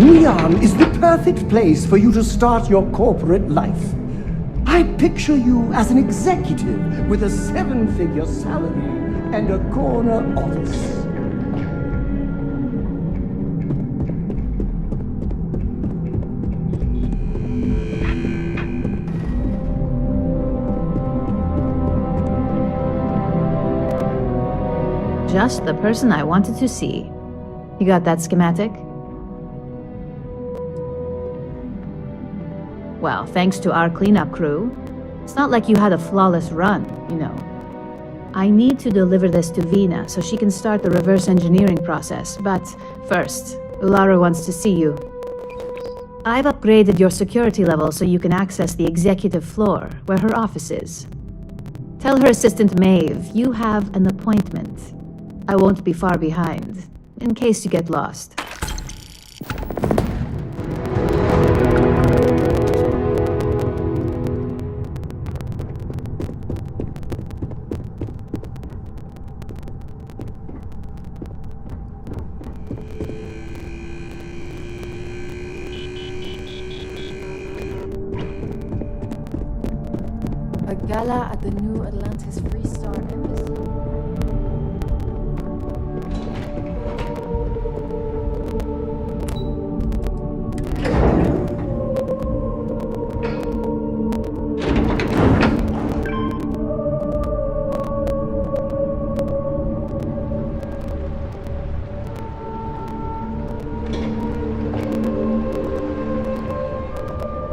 Neon is the perfect place for you to start your corporate life. I picture you as an executive with a 7-figure salary and a corner office. Just the person I wanted to see. You got that schematic? Well, thanks to our cleanup crew, it's not like you had a flawless run, you know. I need to deliver this to Vina so she can start the reverse engineering process, but first, Ularu wants to see you. I've upgraded your security level so you can access the executive floor, where her office is. Tell her assistant Maeve you have an appointment. I won't be far behind, in case you get lost. A gala at the New Atlantis Freestar Embassy.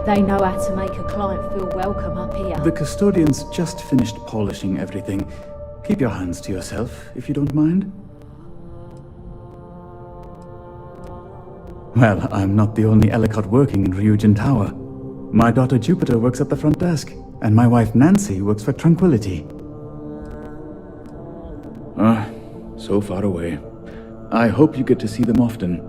They know how to make a client feel welcome up here. The custodian's just finished polishing everything. Keep your hands to yourself, if you don't mind. Well, I'm not the only Ellicott working in Ryujin Tower. My daughter Jupiter works at the front desk, and my wife Nancy works for Tranquility. So far away. I hope you get to see them often.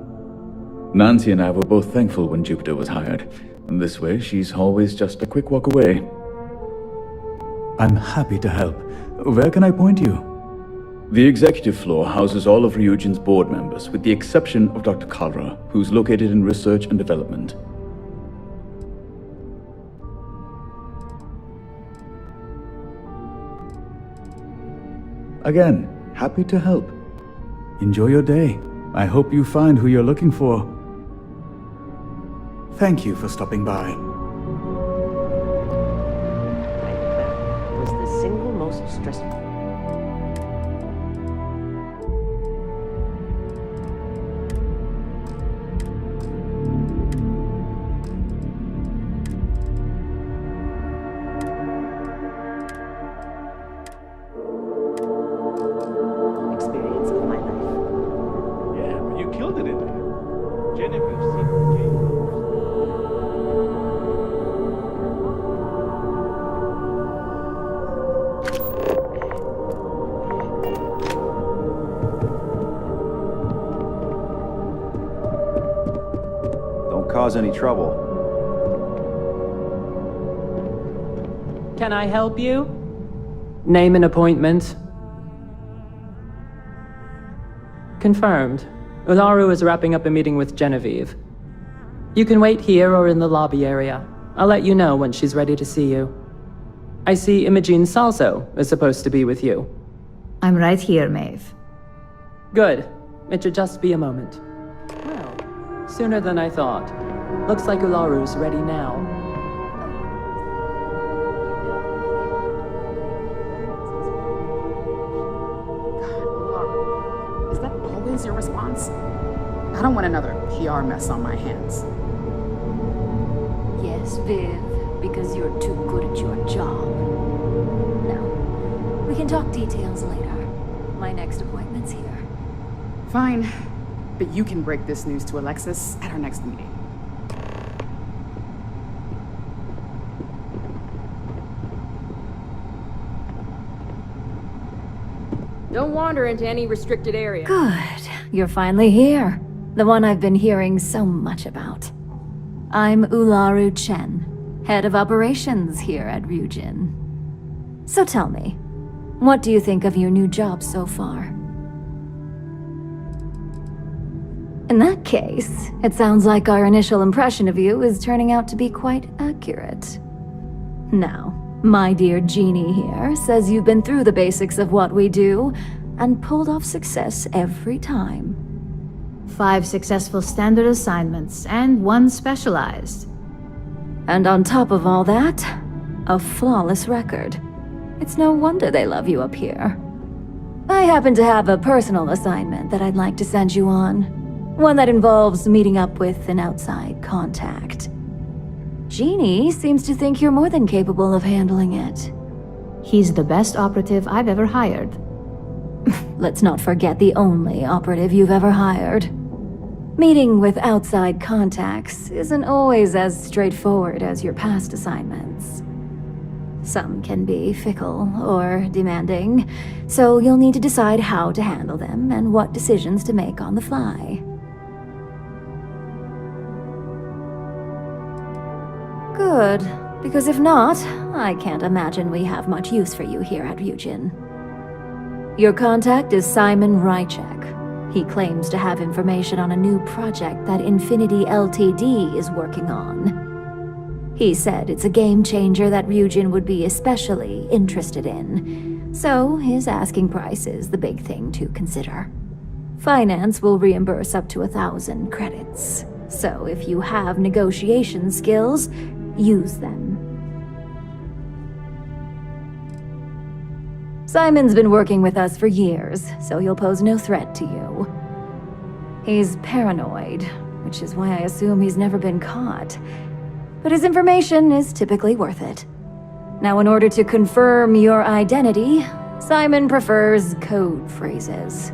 Nancy and I were both thankful when Jupiter was hired. This way, she's always just a quick walk away. I'm happy to help. Where can I point you? The executive floor houses all of Ryujin's board members, with the exception of Dr. Kalra, who's located in research and development. Again, happy to help. Enjoy your day. I hope you find who you're looking for. Thank you for stopping by. I declare, was the single most stressful. Experience of my life. Yeah, but you killed it in there. Jennifer's seen the game. Cause any trouble. Can I help you? Name an appointment. Confirmed. Ularu is wrapping up a meeting with Genevieve. You can wait here or in the lobby area. I'll let you know when she's ready to see you. I see Imogene Salso is supposed to be with you. I'm right here, Maeve. Good. It should just be a moment. Well, sooner than I thought. Looks like Ularu's ready now. Is that always your response? I don't want another PR mess on my hands. Yes, Viv, because you're too good at your job. No, we can talk details later. My next appointment's here. Fine, but you can break this news to Alexis at our next meeting. Don't wander into any restricted area. Good. You're finally here. The one I've been hearing so much about. I'm Ularu Chen, head of operations here at Ryujin. So tell me, what do you think of your new job so far? In that case, it sounds like our initial impression of you is turning out to be quite accurate. Now, my dear Jeannie here says you've been through the basics of what we do and pulled off success every time. 5 successful standard assignments and 1 specialized. And on top of all that, a flawless record. It's no wonder they love you up here. I happen to have a personal assignment that I'd like to send you on. One that involves meeting up with an outside contact. Jeannie seems to think you're more than capable of handling it. He's the best operative I've ever hired. Let's not forget the only operative you've ever hired. Meeting with outside contacts isn't always as straightforward as your past assignments. Some can be fickle or demanding, so you'll need to decide how to handle them and what decisions to make on the fly. Good, because if not, I can't imagine we have much use for you here at Ryujin. Your contact is Simon Rychek. He claims to have information on a new project that Infinity Ltd is working on. He said it's a game changer that Ryujin would be especially interested in, so his asking price is the big thing to consider. Finance will reimburse up to 1,000 credits, so if you have negotiation skills, use them. Simon's been working with us for years, so he'll pose no threat to you. He's paranoid, which is why I assume he's never been caught. But his information is typically worth it. Now, in order to confirm your identity, Simon prefers code phrases.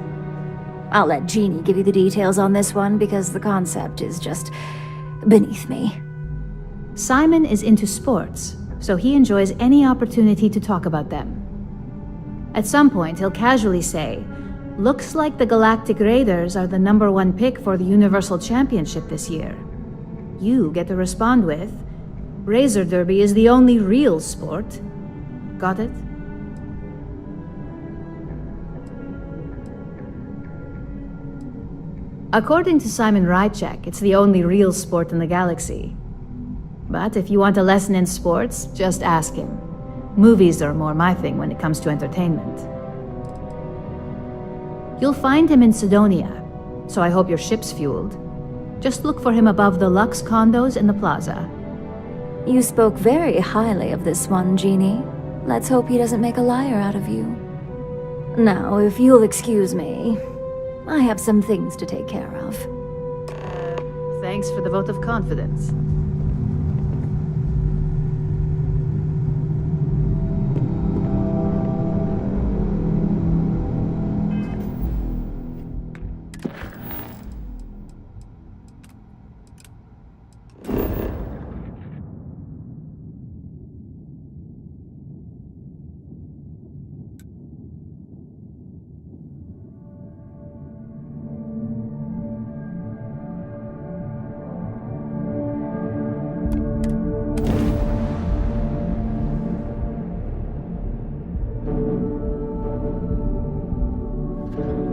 I'll let Jeannie give you the details on this one because the concept is just beneath me. Simon is into sports, so he enjoys any opportunity to talk about them. At some point, he'll casually say, "Looks like the Galactic Raiders are the #1 pick for the Universal Championship this year." You get to respond with, "Razor Derby is the only real sport." Got it? According to Simon Rychek, it's the only real sport in the galaxy. But if you want a lesson in sports, just ask him. Movies are more my thing when it comes to entertainment. You'll find him in Sidonia, so I hope your ship's fueled. Just look for him above the Lux condos in the plaza. You spoke very highly of this one, Jeannie. Let's hope he doesn't make a liar out of you. Now, if you'll excuse me, I have some things to take care of. Thanks for the vote of confidence.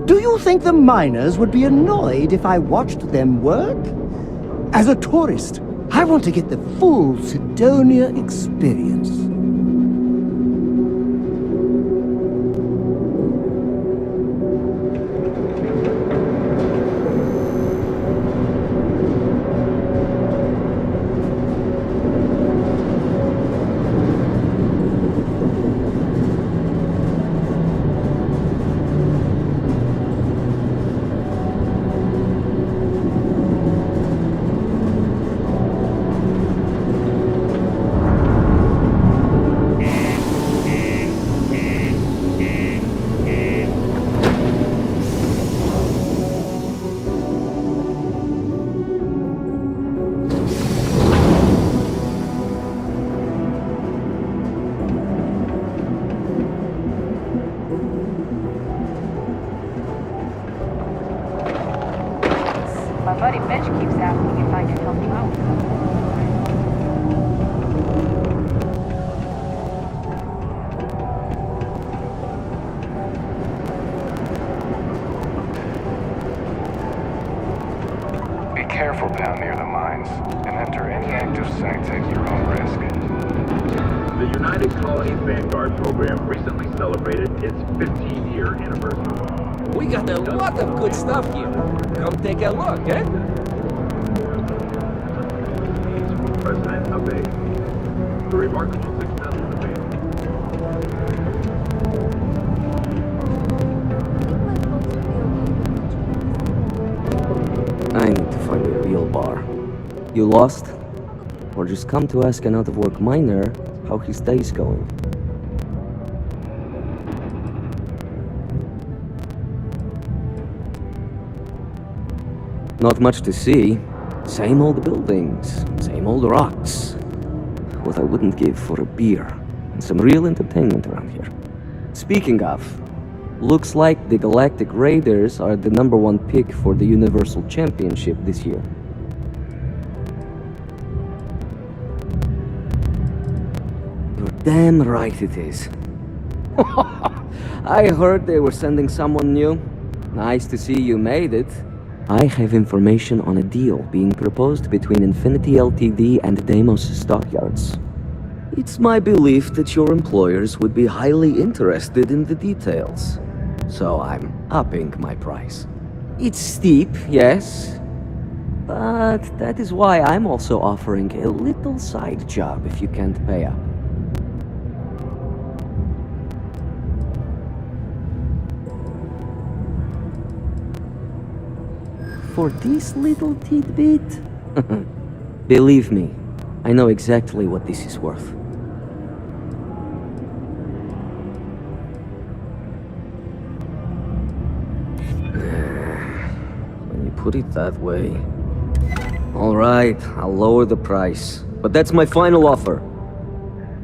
Do you think the miners would be annoyed if I watched them work? As a tourist, I want to get the full Sidonia experience. My buddy Mitch keeps asking if I can help you out. positions and enter any active sites at your own risk. The United Colonies Vanguard program recently celebrated its 15-year anniversary. We got a lot of good stuff here. Come take a look, eh? President Abe. The remarkable success of the I need to find a real bar. You lost? Or just come to ask an out-of-work miner how his day's going? Not much to see. Same old buildings, same old rocks. What I wouldn't give for a beer and some real entertainment around here. Speaking of, looks like the Galactic Raiders are the #1 pick for the Universal Championship this year. You're damn right it is. I heard they were sending someone new. Nice to see you made it. I have information on a deal being proposed between Infinity Ltd and Deimos Stockyards. It's my belief that your employers would be highly interested in the details. So I'm upping my price. It's steep, yes, but that is why I'm also offering a little side job if you can't pay up. For this little tidbit? Believe me, I know exactly what this is worth. When you put it that way... Alright, I'll lower the price. But that's my final offer.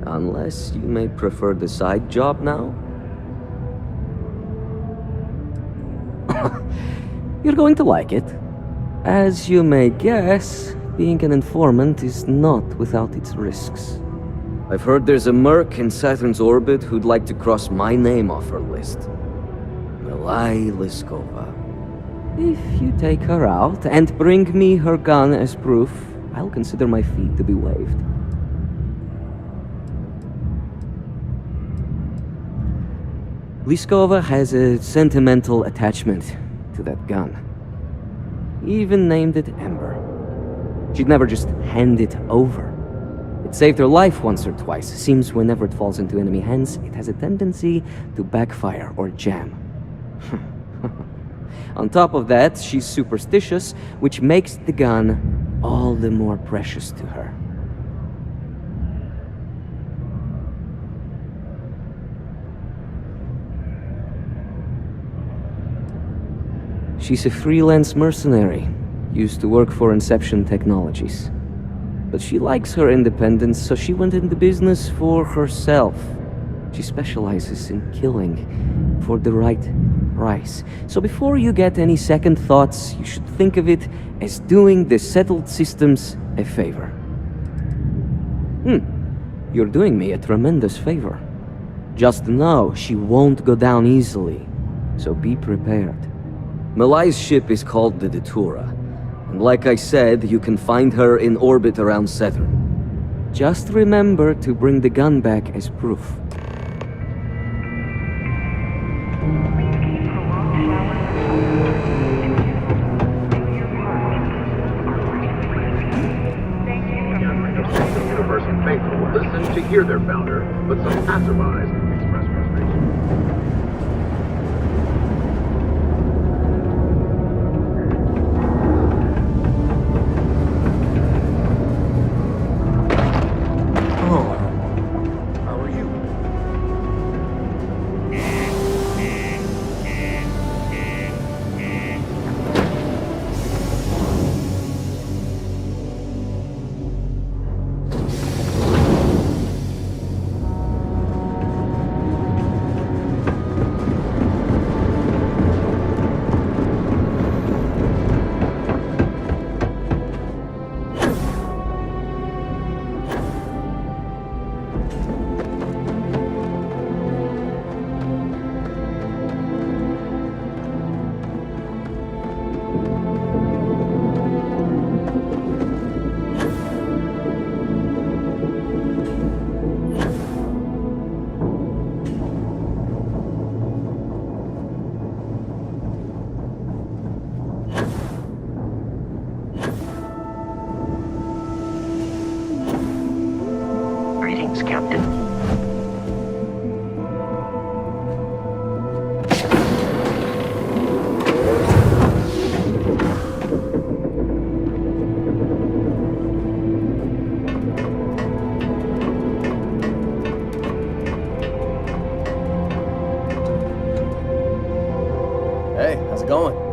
Unless you may prefer the side job now? You're going to like it. As you may guess, being an informant is not without its risks. I've heard there's a merc in Saturn's orbit who'd like to cross my name off her list. Milai Liskova. If you take her out and bring me her gun as proof, I'll consider my fee to be waived. Liskova has a sentimental attachment to that gun. Even named it Ember. She'd never just hand it over. It saved her life once or twice. Seems whenever it falls into enemy hands, it has a tendency to backfire or jam. On top of that, she's superstitious, which makes the gun all the more precious to her. She's a freelance mercenary, used to work for Inception Technologies. But she likes her independence, so she went into business for herself. She specializes in killing for the right price. So before you get any second thoughts, you should think of it as doing the settled systems a favor. You're doing me a tremendous favor. Just know she won't go down easily, so be prepared. Malai's ship is called the Datura, and like I said, you can find her in orbit around Saturn. Just remember to bring the gun back as proof. The universe and faithful will listen to hear their founder, but some passerbys express frustration. Hey, how's it going?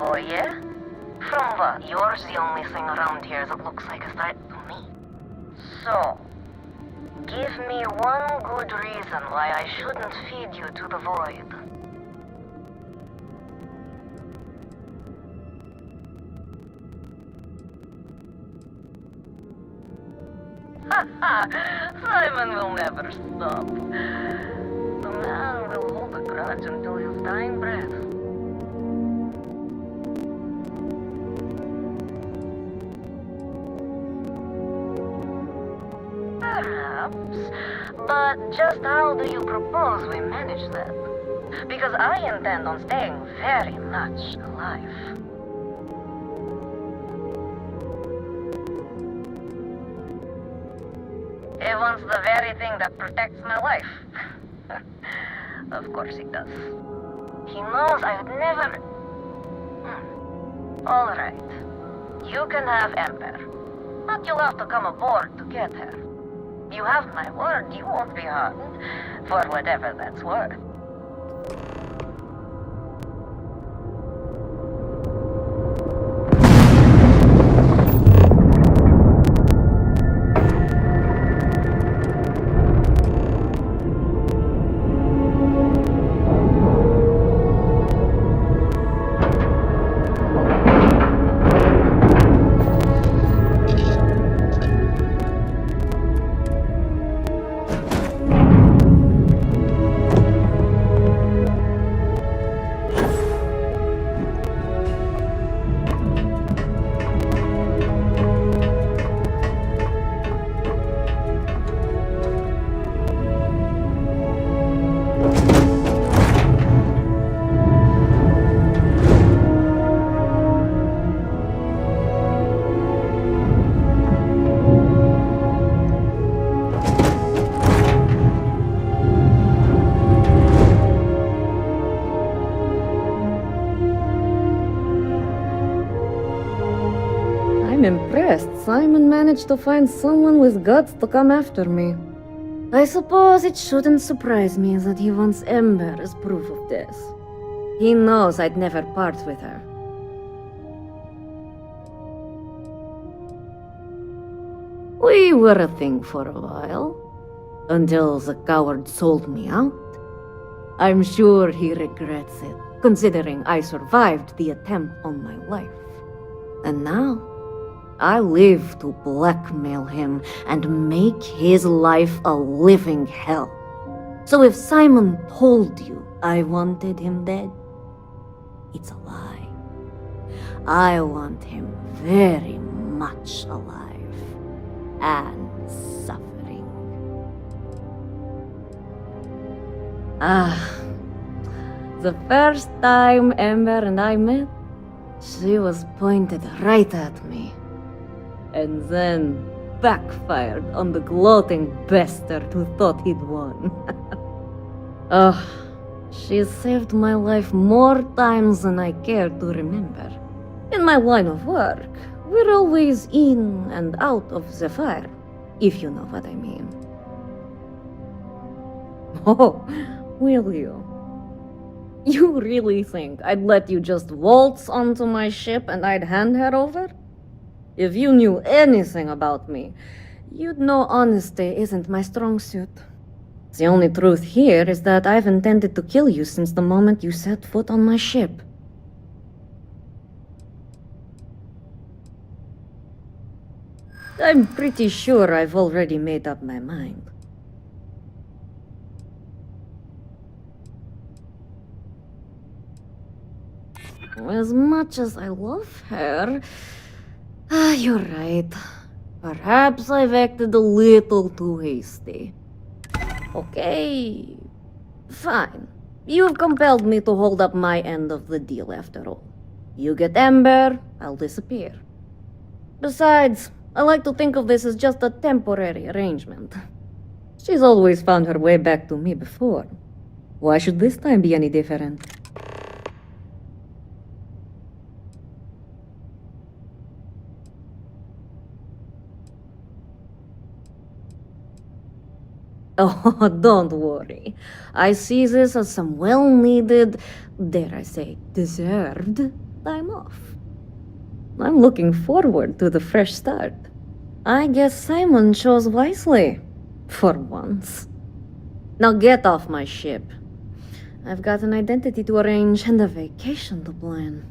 Oh yeah? From what? You're the only thing around here that looks like a threat to me. So, give me one good reason why I shouldn't feed you to the void. Simon will never stop. The man will hold a grudge until his dying breath. Perhaps, but just how do you propose we manage that? Because I intend on staying very much alive. He wants the very thing that protects my life. Of course he does. He knows I would never... All right. You can have Ember. But you'll have to come aboard to get her. You have my word, you won't be harmed. For whatever that's worth. I'm impressed Simon managed to find someone with guts to come after me. I suppose it shouldn't surprise me that he wants Ember as proof of this. He knows I'd never part with her. We were a thing for a while, until the coward sold me out. I'm sure he regrets it, considering I survived the attempt on my life. And now, I live to blackmail him and make his life a living hell. So if Simon told you I wanted him dead, it's a lie. I want him very much alive and suffering. The first time Ember and I met, she was pointed right at me. And then backfired on the gloating bastard who thought he'd won. She's saved my life more times than I care to remember. In my line of work, we're always in and out of the fire, if you know what I mean. Oh, will you? You really think I'd let you just waltz onto my ship and I'd hand her over? If you knew anything about me, you'd know honesty isn't my strong suit. The only truth here is that I've intended to kill you since the moment you set foot on my ship. I'm pretty sure I've already made up my mind. As much as I love her, you're right. Perhaps I've acted a little too hasty. Okay, fine. You've compelled me to hold up my end of the deal after all. You get Ember, I'll disappear. Besides, I like to think of this as just a temporary arrangement. She's always found her way back to me before. Why should this time be any different? Oh, don't worry. I see this as some well-needed, dare I say, deserved time off. I'm looking forward to the fresh start. I guess Simon chose wisely, for once. Now get off my ship. I've got an identity to arrange and a vacation to plan.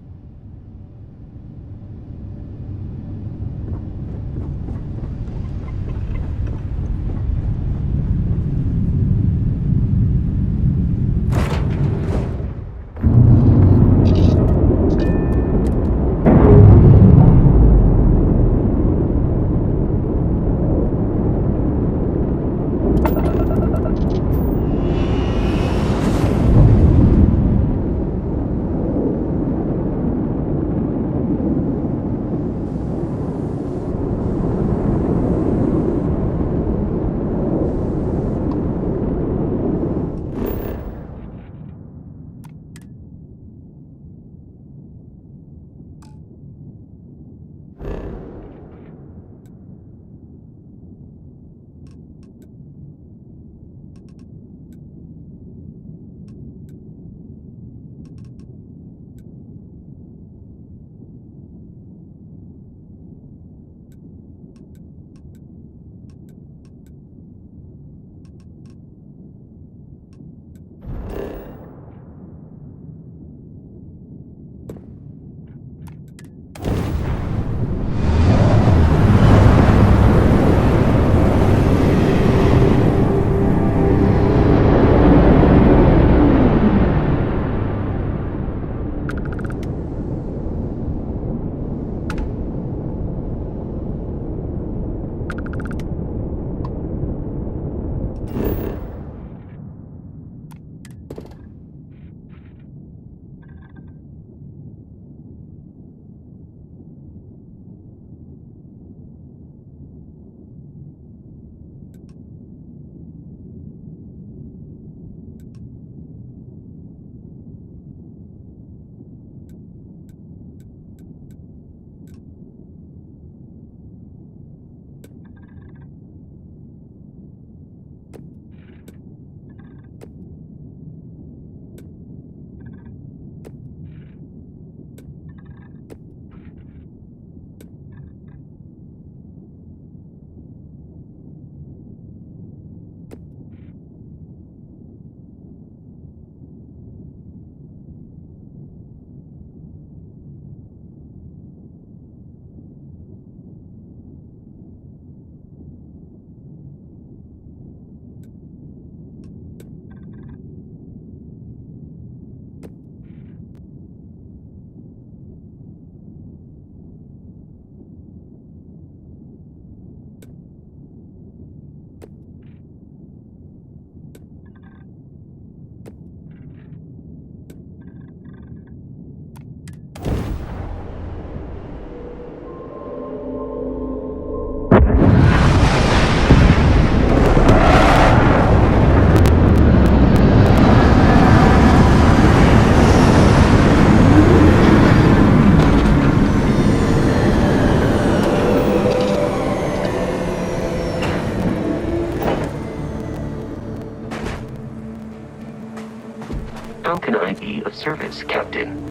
duty of service, Captain.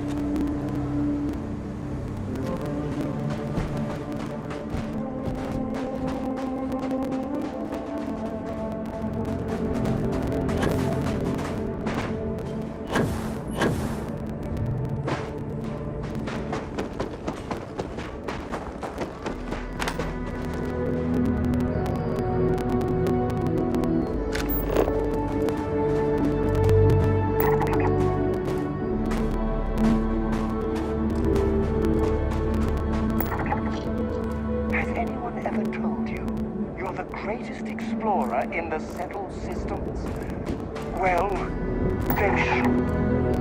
Greatest explorer in the settled systems? Well, then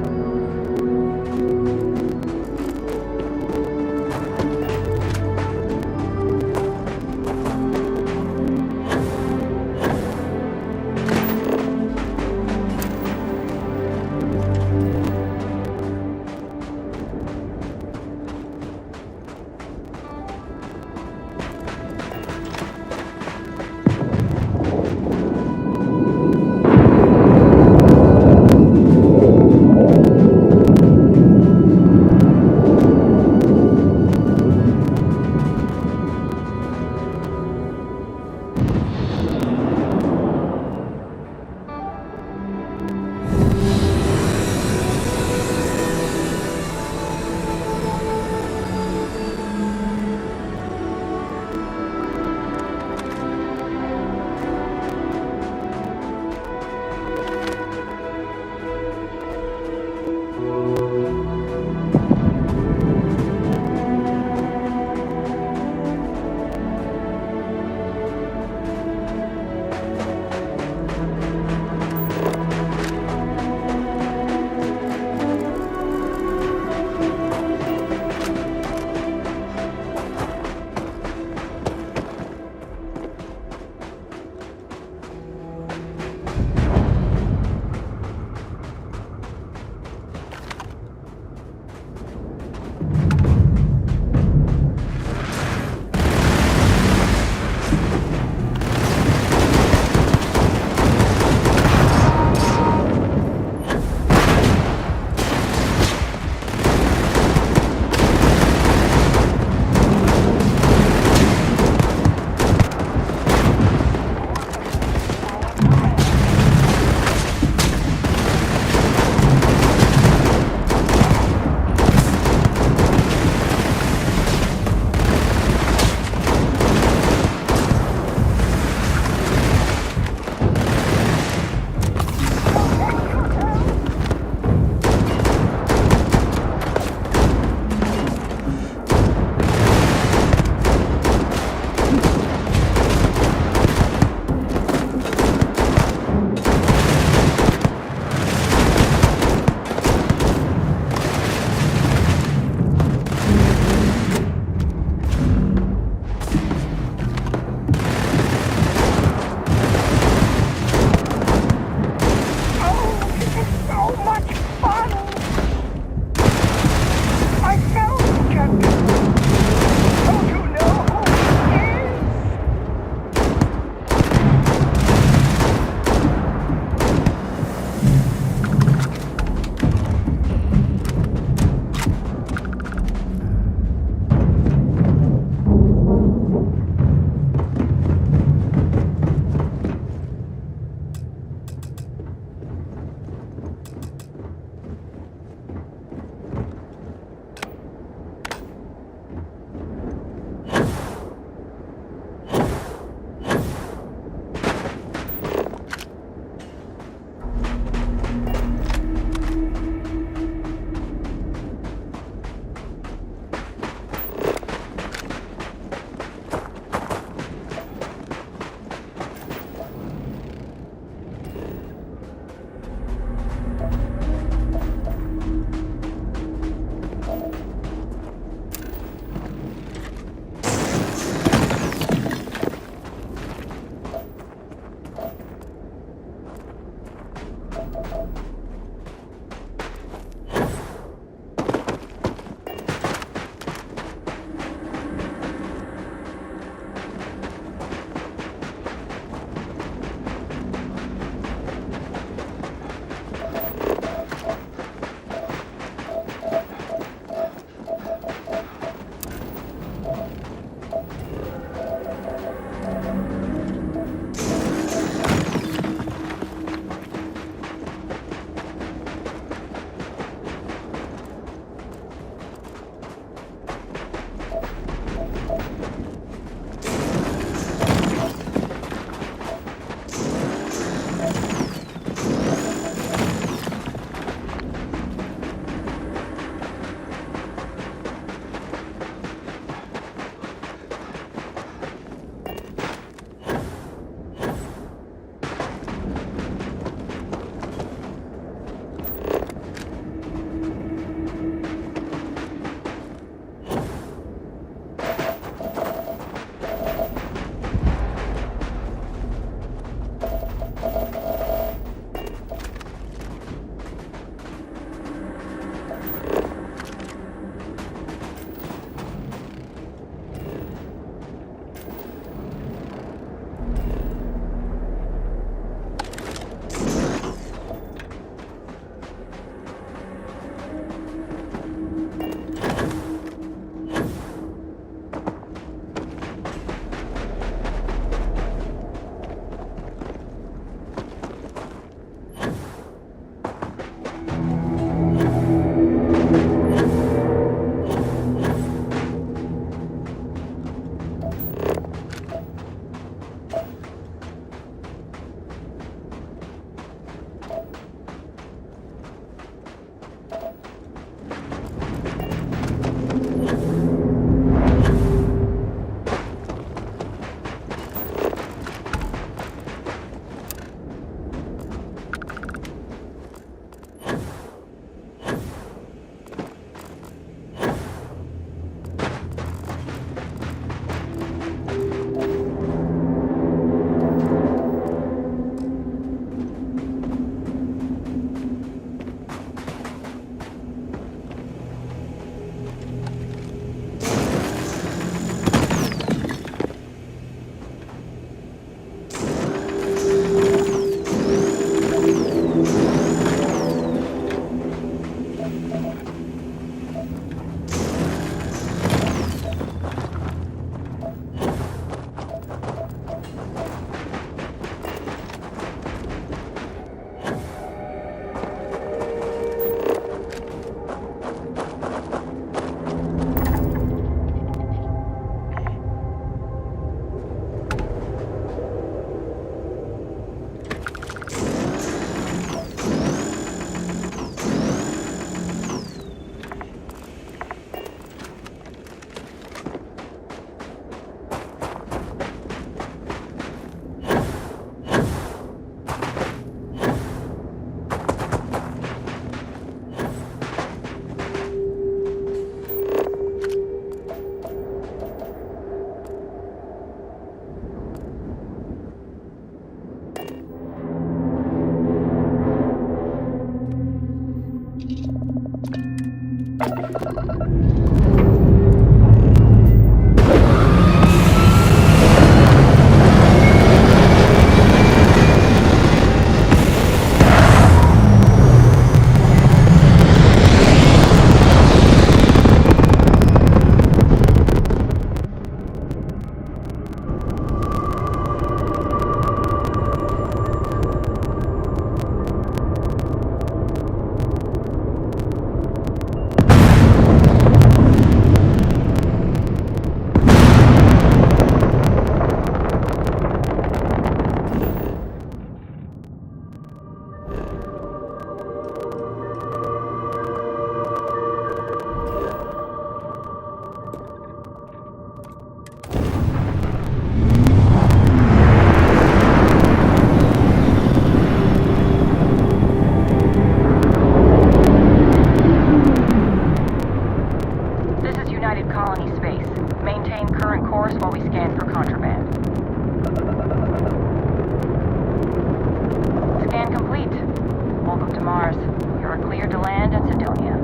designated colony space. Maintain current course while we scan for contraband. Scan complete. Welcome to Mars. You're cleared to land at Sidonia.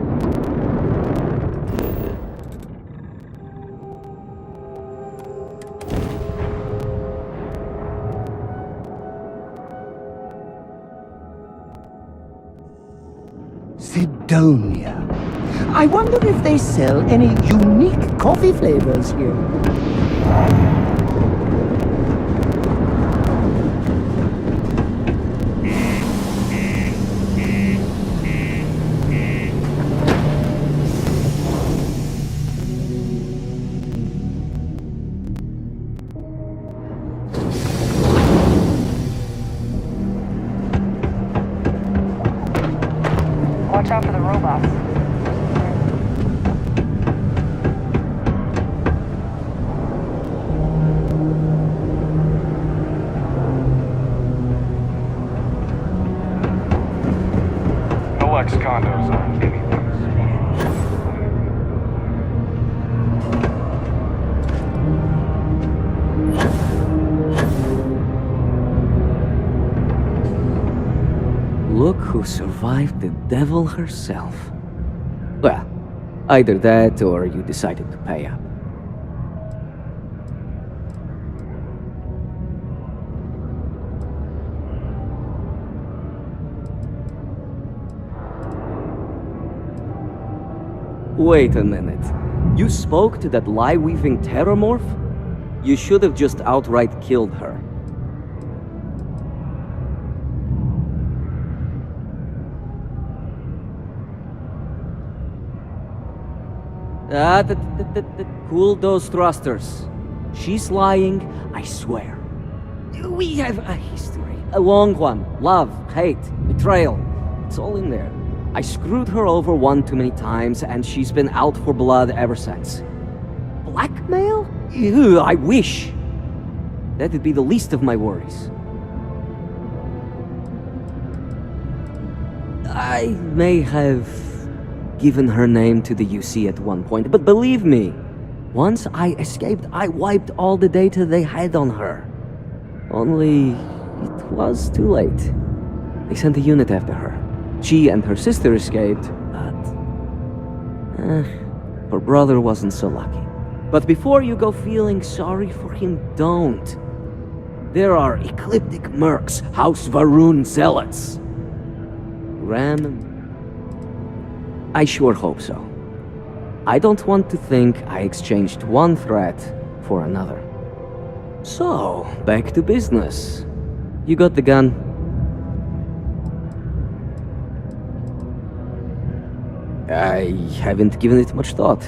Sidonia. I wonder if they sell any unique coffee flavors here. Watch out for the robots. No ex-condos on anything. Look who survived the devil herself. Well, either that or you decided to pay up. Wait a minute. You spoke to that lie-weaving terramorph? You should have just outright killed her. Cool those thrusters. She's lying, I swear. We have a history. A long one. Love, hate, betrayal. It's all in there. I screwed her over one too many times, and she's been out for blood ever since. Blackmail? Ew, I wish. That'd be the least of my worries. I may have given her name to the UC at one point, but believe me, once I escaped, I wiped all the data they had on her. Only, it was too late. They sent a unit after her. She and her sister escaped, but her brother wasn't so lucky. But before you go feeling sorry for him, don't. There are ecliptic mercs, House Varun zealots. Ram. I sure hope so. I don't want to think I exchanged one threat for another. So, back to business. You got the gun? I haven't given it much thought.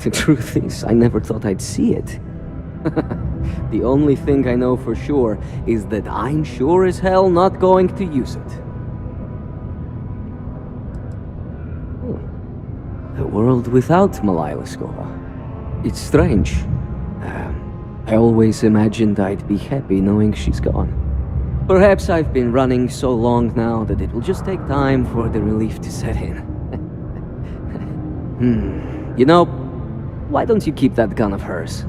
The truth is, I never thought I'd see it. The only thing I know for sure is that I'm sure as hell not going to use it. A world without Malila Skova. It's strange. I always imagined I'd be happy knowing she's gone. Perhaps I've been running so long now that it will just take time for the relief to set in. You know, why don't you keep that gun of hers?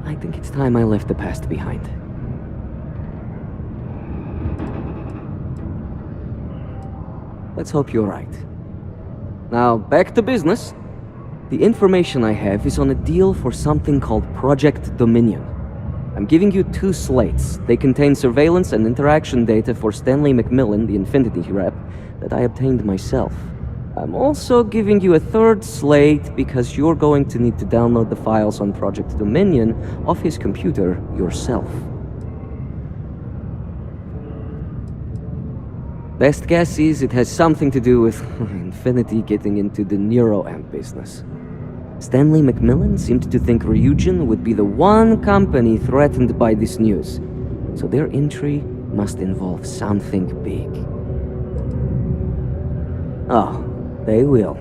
I think it's time I left the past behind. Let's hope you're right. Now, back to business. The information I have is on a deal for something called Project Dominion. I'm giving you 2 slates. They contain surveillance and interaction data for Stanley McMillan, the Infinity rep, that I obtained myself. I'm also giving you a 3rd slate because you're going to need to download the files on Project Dominion off his computer yourself. Best guess is it has something to do with Infinity getting into the NeuroAmp business. Stanley McMillan seemed to think Ryujin would be the one company threatened by this news, so their entry must involve something big. Oh, they will.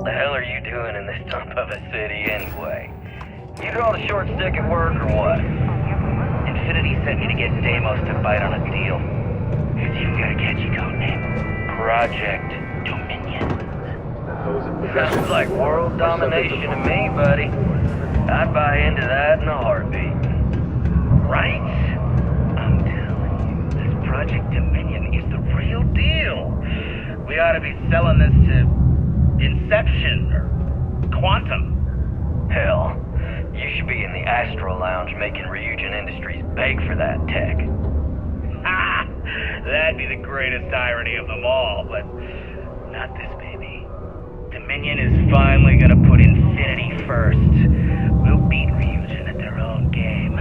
the hell are you doing in this dump of a city anyway? You draw the short stick at work or what? Infinity sent me to get Deimos to bite on a deal. You've got a catchy code name. Project Dominion. Sounds like world domination to me, buddy. I'd buy into that in a heartbeat. Right? I'm telling you, this Project Dominion is the real deal. We ought to be selling this to Inception or Quantum. Hell, you should be in the Astro Lounge making Ryujin Industries beg for that tech. Ha! That'd be the greatest irony of them all, but not this baby. Dominion is finally gonna put Infinity first. We'll beat Ryujin at their own game.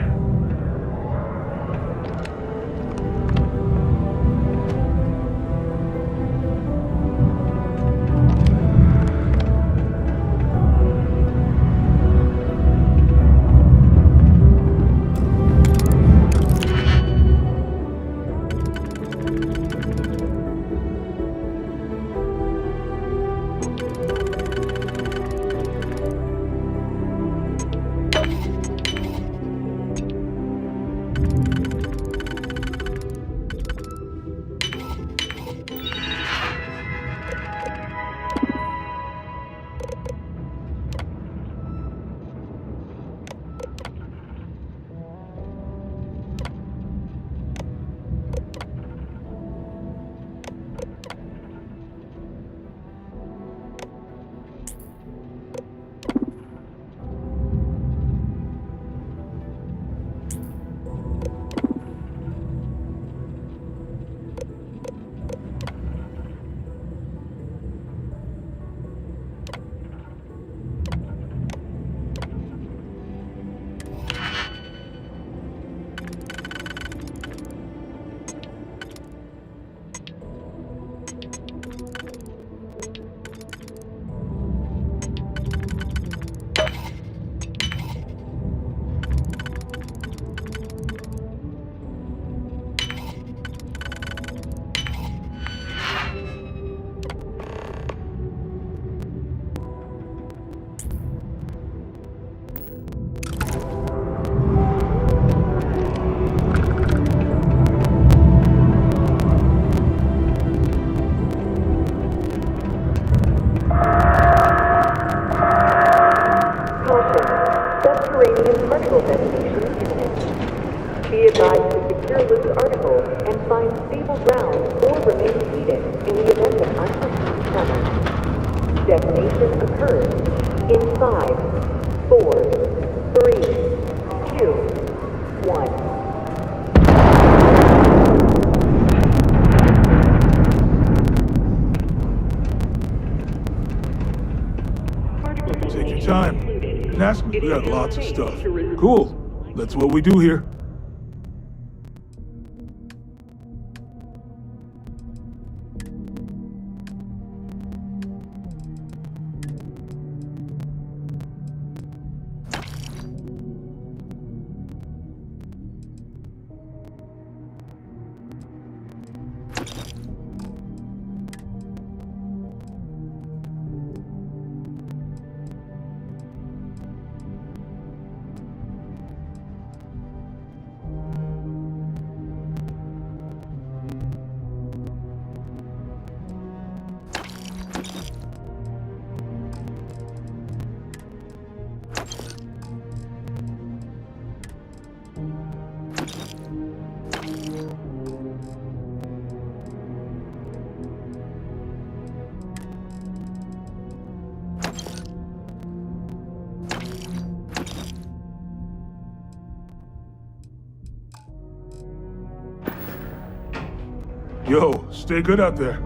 Take your time. And ask me, we got lots of stuff. Cool. That's what we do here. Yo, stay good out there.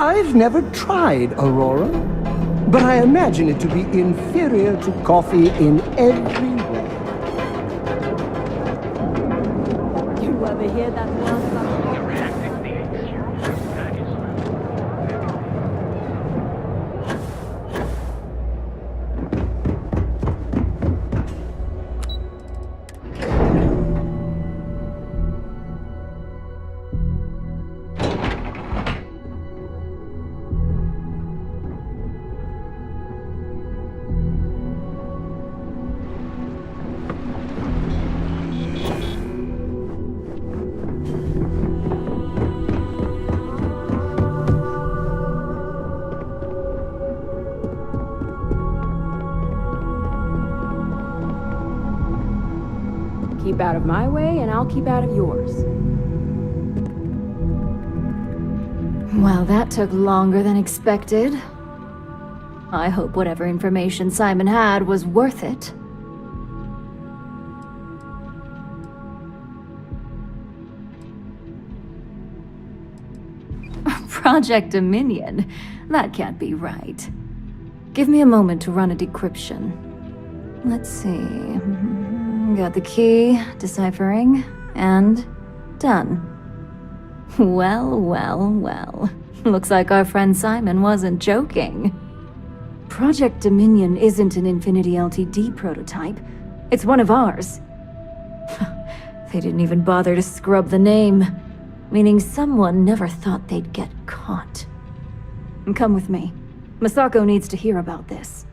I've never tried Aurora, but I imagine it to be inferior to coffee in every way. You ever hear that last song? Keep out of my way, and I'll keep out of yours. Well, that took longer than expected. I hope whatever information Simon had was worth it. Project Dominion? That can't be right. Give me a moment to run a decryption. Let's see. Got the key, deciphering, and done. Well, well, well. Looks like our friend Simon wasn't joking. Project Dominion isn't an Infinity Ltd prototype. It's one of ours. They didn't even bother to scrub the name, meaning someone never thought they'd get caught. Come with me. Masako needs to hear about this.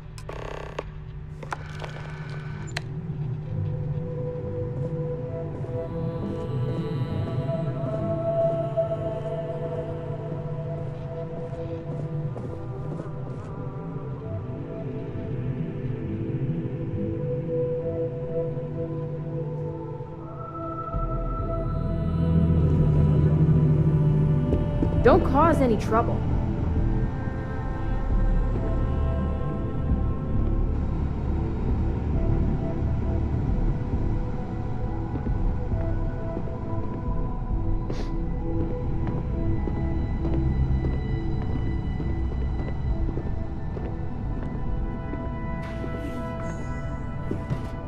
Don't cause any trouble.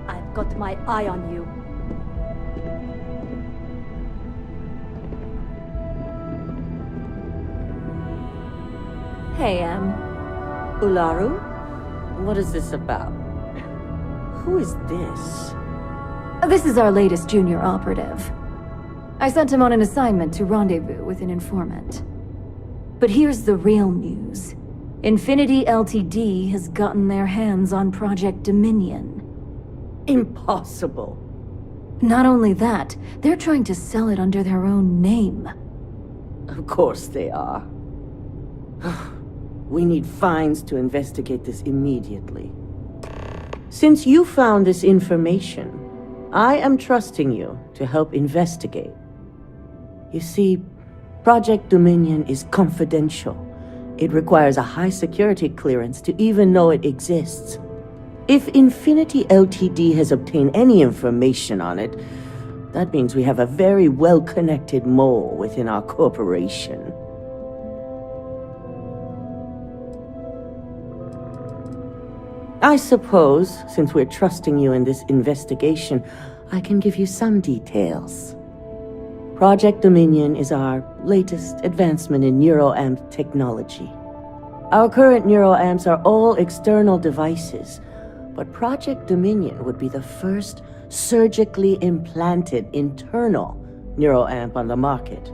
I've got my eye on you. Hey, Ularu? What is this about? Who is this? This is our latest junior operative. I sent him on an assignment to rendezvous with an informant. But here's the real news. Infinity Ltd has gotten their hands on Project Dominion. Impossible. Not only that, they're trying to sell it under their own name. Of course they are. We need fines to investigate this immediately. Since you found this information, I am trusting you to help investigate. You see, Project Dominion is confidential. It requires a high security clearance to even know it exists. If Infinity Ltd has obtained any information on it, that means we have a very well-connected mole within our corporation. I suppose, since we're trusting you in this investigation, I can give you some details. Project Dominion is our latest advancement in neuroamp technology. Our current neuroamps are all external devices, but Project Dominion would be the first surgically implanted internal neuroamp on the market.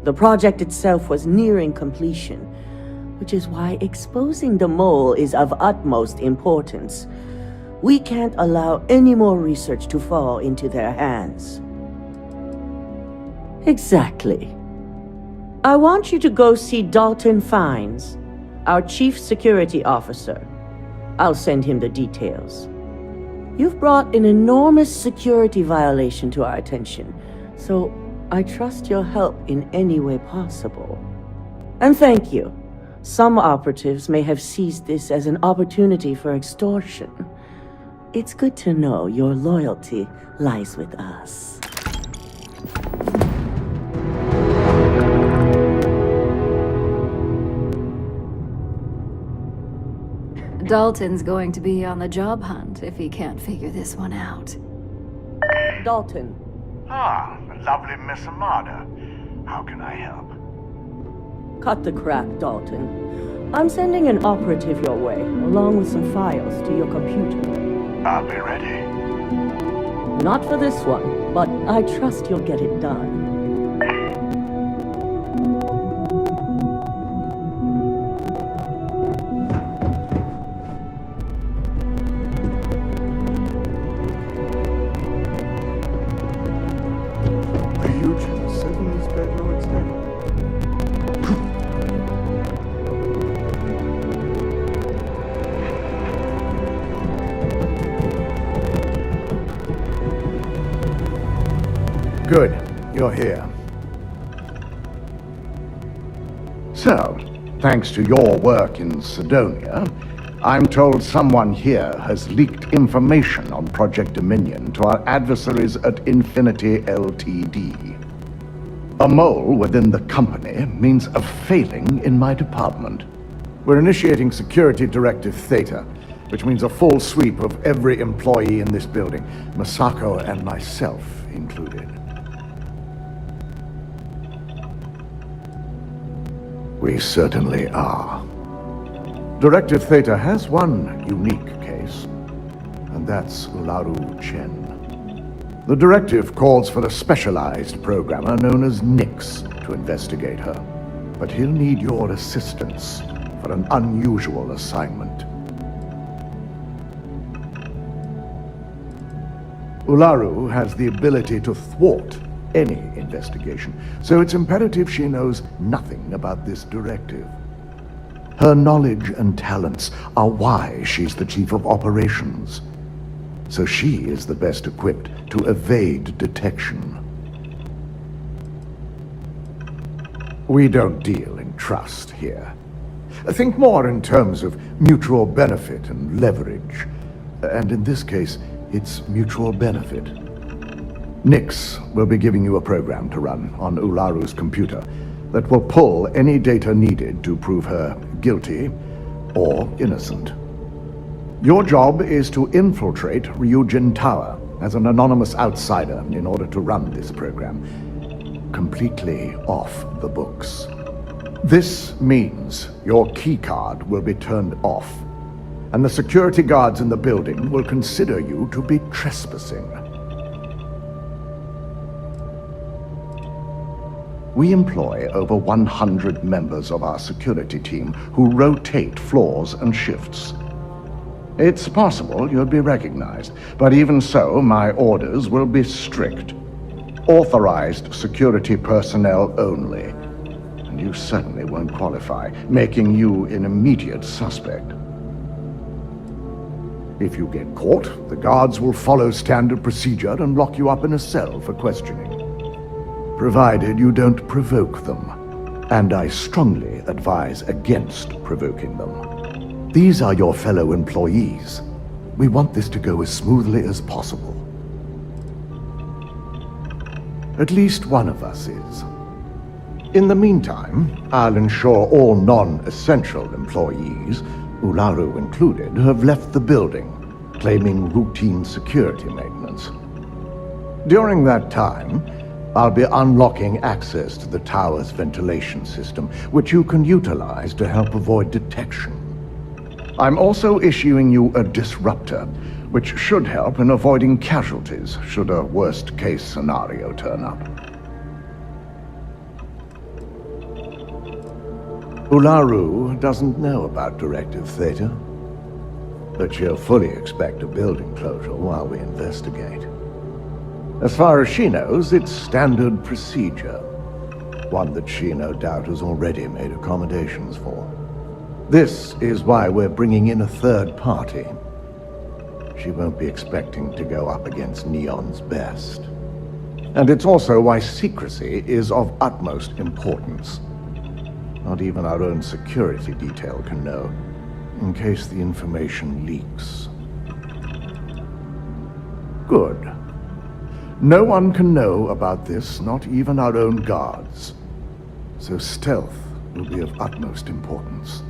The project itself was nearing completion, which is why exposing the mole is of utmost importance. We can't allow any more research to fall into their hands. Exactly. I want you to go see Dalton Fines, our Chief Security Officer. I'll send him the details. You've brought an enormous security violation to our attention, so I trust your help in any way possible. And thank you. Some operatives may have seized this as an opportunity for extortion. It's good to know your loyalty lies with us. Dalton's going to be on the job hunt if he can't figure this one out. Dalton. Ah, lovely Miss Amada. How can I help? Cut the crap, Dalton. I'm sending an operative your way, along with some files to your computer. I'll be ready. Not for this one, but I trust you'll get it done. A huge 70s extent. Good, you're here. So, thanks to your work in Sidonia, I'm told someone here has leaked information on Project Dominion to our adversaries at Infinity Ltd. A mole within the company means a failing in my department. We're initiating Security Directive Theta, which means a full sweep of every employee in this building, Masako and myself included. We certainly are. Directive Theta has one unique case, and that's Ularu Chen. The directive calls for a specialized programmer known as Nix to investigate her, but he'll need your assistance for an unusual assignment. Ularu has the ability to thwart any investigation, so it's imperative she knows nothing about this directive. Her knowledge and talents are why she's the chief of operations, so she is the best equipped to evade detection. We don't deal in trust here. Think more in terms of mutual benefit and leverage, and in this case, it's mutual benefit. Nix will be giving you a program to run on Ularu's computer that will pull any data needed to prove her guilty or innocent. Your job is to infiltrate Ryujin Tower as an anonymous outsider in order to run this program completely off the books. This means your keycard will be turned off, and the security guards in the building will consider you to be trespassing. We employ over 100 members of our security team who rotate floors and shifts. It's possible you'll be recognized, but even so, my orders will be strict. Authorized security personnel only. And you certainly won't qualify, making you an immediate suspect. If you get caught, the guards will follow standard procedure and lock you up in a cell for questioning. Provided you don't provoke them, and I strongly advise against provoking them. These are your fellow employees. We want this to go as smoothly as possible. At least one of us is. In the meantime, I'll ensure all non-essential employees, Ularu included, have left the building, claiming routine security maintenance. During that time, I'll be unlocking access to the tower's ventilation system, which you can utilize to help avoid detection. I'm also issuing you a disruptor, which should help in avoiding casualties should a worst-case scenario turn up. Ularu doesn't know about Directive Theta, but she'll fully expect a building closure while we investigate. As far as she knows, it's standard procedure, one that she no doubt has already made accommodations for. This is why we're bringing in a third party. She won't be expecting to go up against Neon's best. And it's also why secrecy is of utmost importance. Not even our own security detail can know, in case the information leaks. Good. No one can know about this, not even our own guards. So stealth will be of utmost importance.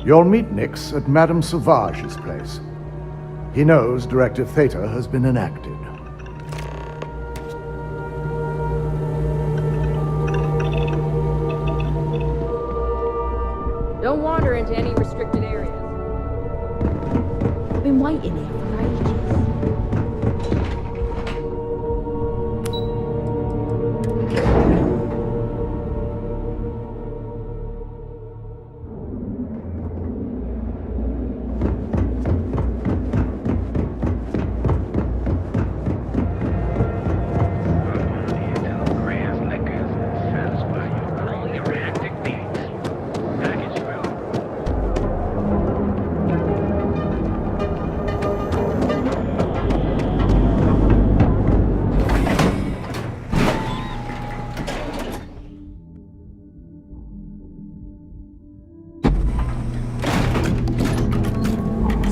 You'll meet Nix at Madame Sauvage's place. He knows Directive Theta has been enacted. Don't wander into any restricted areas. I've been waiting here for ages.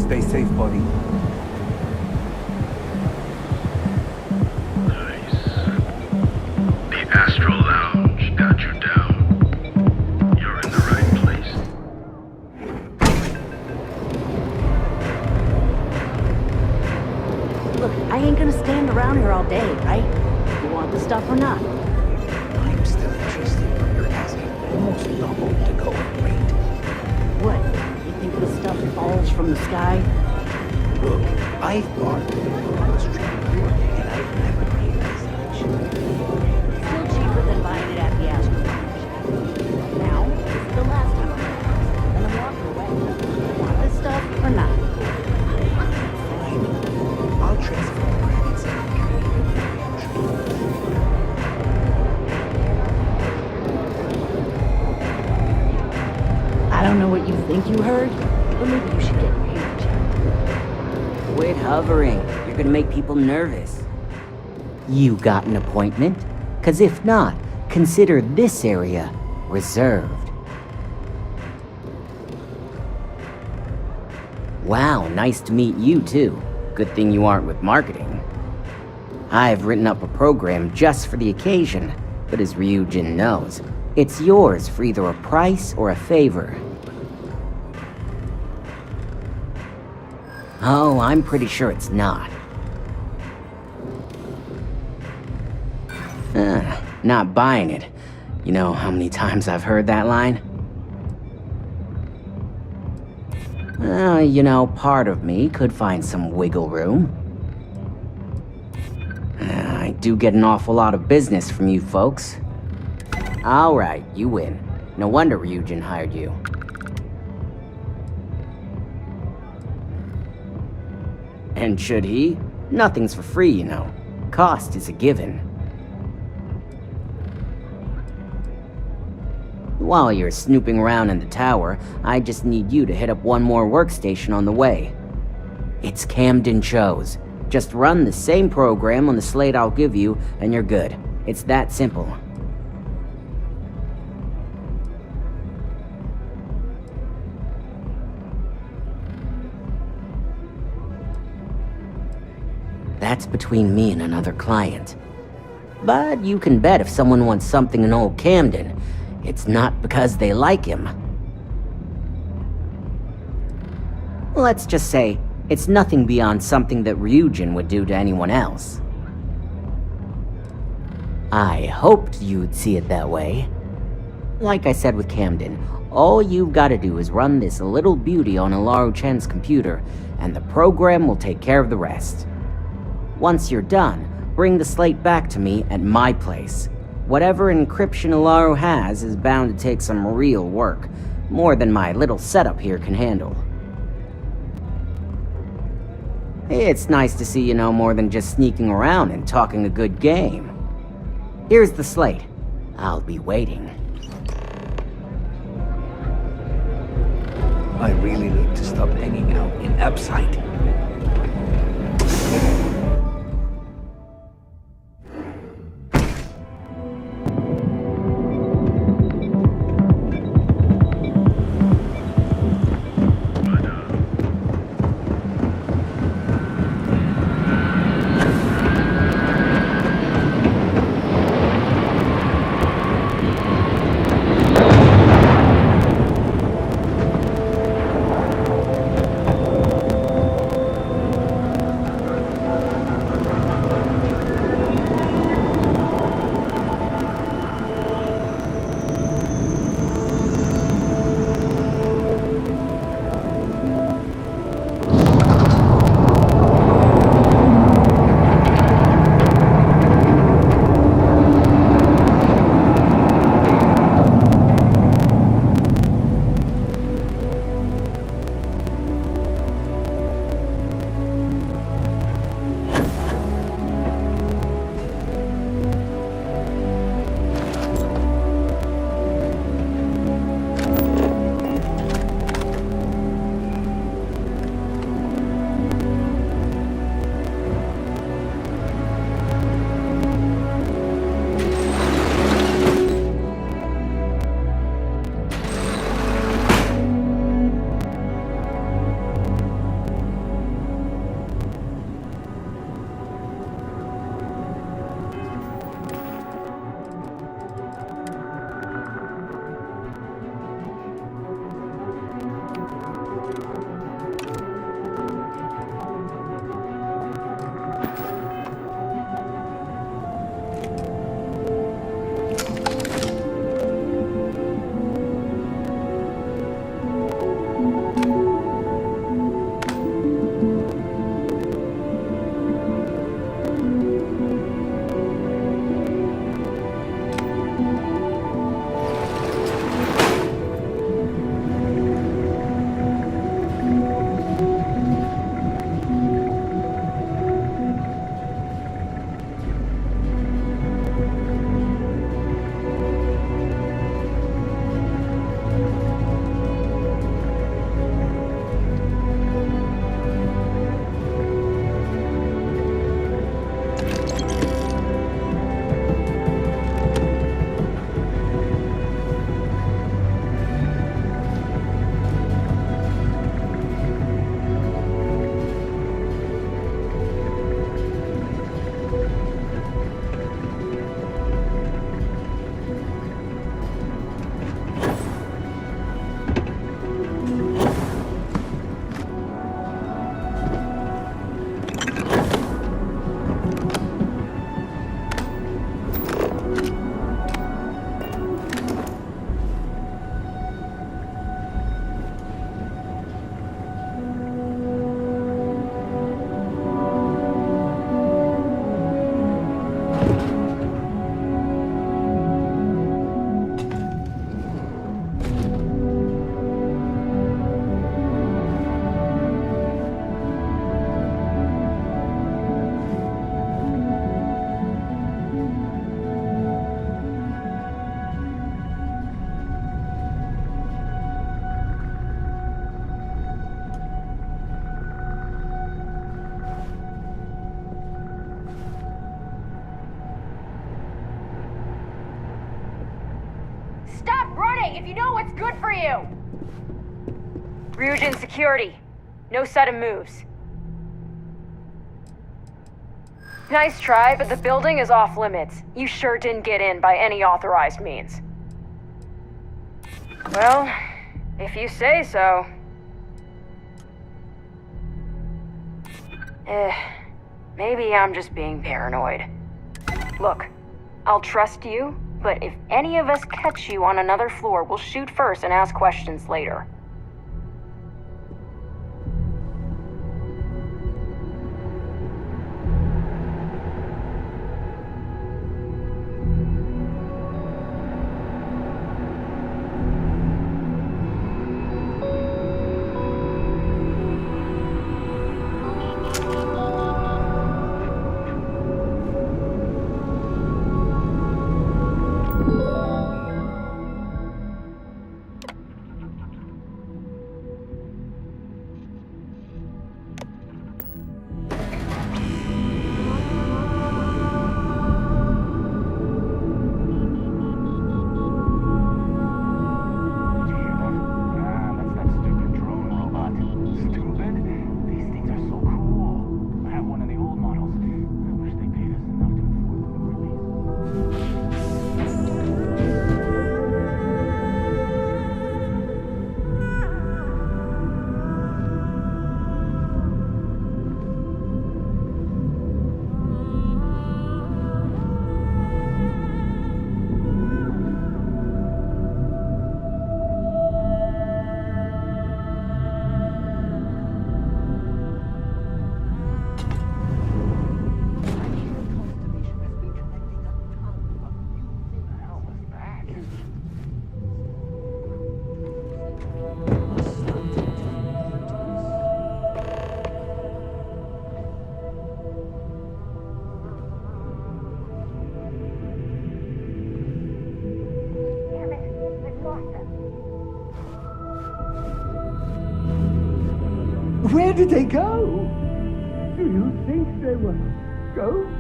Stay safe, buddy. The Astral Lounge got you down. You're in the right place. Look, I ain't gonna stand around here all day, right? You want the stuff or not? I'm still interested, but you're asking almost double to go at rate. What? You think this stuff falls from the sky? Look, I thought it was cheaper, and I've never paid this much. Still cheaper than buying it at the Astral Lounge. Now, this is the last time I'm gonna and I'm walking away. Want this stuff or not? Fine. I'll transfer the credits and I don't know what you think you heard, but maybe you should get your hair checked. Quit hovering. You're gonna make people nervous. You got an appointment? 'Cause if not, consider this area reserved. Wow, nice to meet you too. Good thing you aren't with marketing. I've written up a program just for the occasion, but as Ryujin knows, it's yours for either a price or a favor. Oh, I'm pretty sure it's not. Not buying it. You know how many times I've heard that line? You know, part of me could find some wiggle room. I do get an awful lot of business from you folks. Alright, you win. No wonder Ryujin hired you. And should he? Nothing's for free, you know. Cost is a given. While you're snooping around in the tower, I just need you to hit up one more workstation on the way. It's Camden Cho's. Just run the same program on the slate I'll give you, and you're good. It's that simple. That's between me and another client. But you can bet if someone wants something in old Camden, it's not because they like him. Let's just say, it's nothing beyond something that Ryujin would do to anyone else. I hoped you'd see it that way. Like I said with Camden, all you've got to do is run this little beauty on Ularu Chen's computer, and the program will take care of the rest. Once you're done, bring the slate back to me at my place. Whatever encryption Ularu has is bound to take some real work, more than my little setup here can handle. It's nice to see you know more than just sneaking around and talking a good game. Here's the slate. I'll be waiting. I really need to stop hanging out in Absite. it if you know what's good for you! Ryujin security. No sudden moves. Nice try, but the building is off limits. You sure didn't get in by any authorized means. Well, if you say so. Maybe I'm just being paranoid. Look, I'll trust you, but if any of us catch you on another floor, we'll shoot first and ask questions later. Where did they go? Do you think they were ghosts?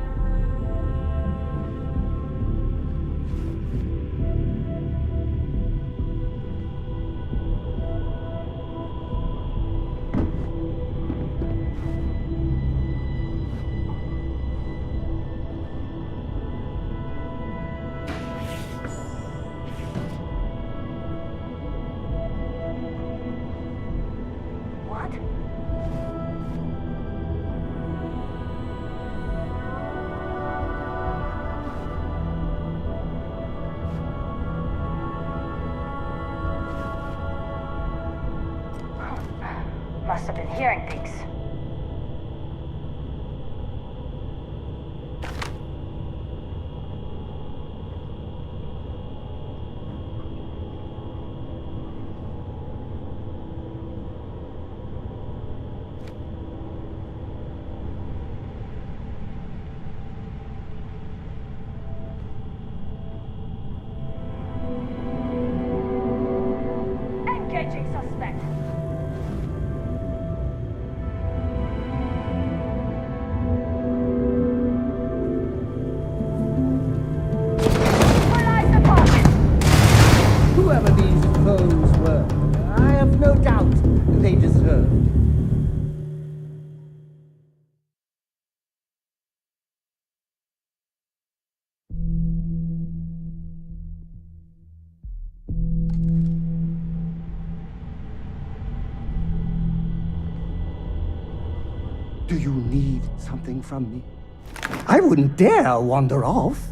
Must have been hearing things. Engaging suspect. Whoever these foes were, I have no doubt they deserved. Do you need something from me? I wouldn't dare wander off.